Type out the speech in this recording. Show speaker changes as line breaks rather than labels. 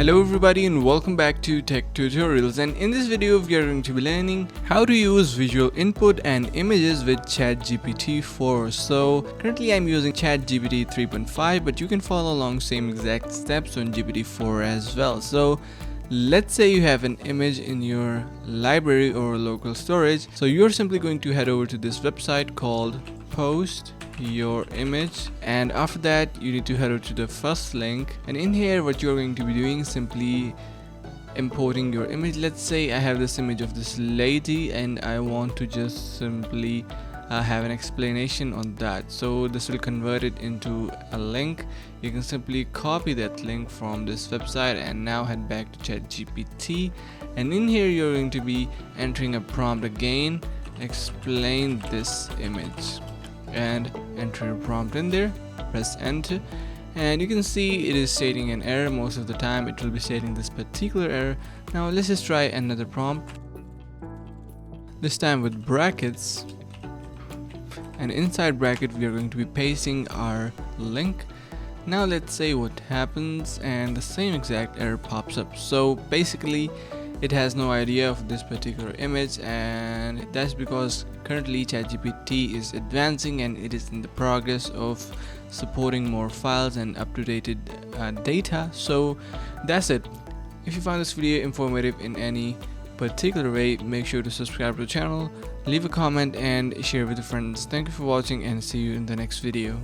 Hello everybody and welcome back to Tech Tutorials, and in this video we are going to be learning how to use visual input and images with ChatGPT-4. So currently I'm using ChatGPT 3.5, but you can follow along same exact steps on GPT-4 as well. So let's say you have an image in your library or local storage. So you're simply going to head over to this website called Post your image, and after that you need to head over to the first link, and in here what you're going to be doing is simply importing your image. Let's say I have this image of this lady and I want to just simply have an explanation on that. So this will convert it into a link. You can simply copy that link from this website and now head back to ChatGPT, and in here you're going to be entering a prompt again, explain this image, and enter a prompt in there, press enter, and you can see it is stating an error. Most of the time it will be stating this particular error. Now let's just try another prompt, this time with brackets, and inside bracket we are going to be pasting our link. Now let's say what happens, and the same exact error pops up. So basically it has no idea of this particular image, and that's because currently ChatGPT is advancing and it is in the progress of supporting more files and up-to-date data. So that's it. If you found this video informative in any particular way, make sure to subscribe to the channel, leave a comment and share with your friends. Thank you for watching and see you in the next video.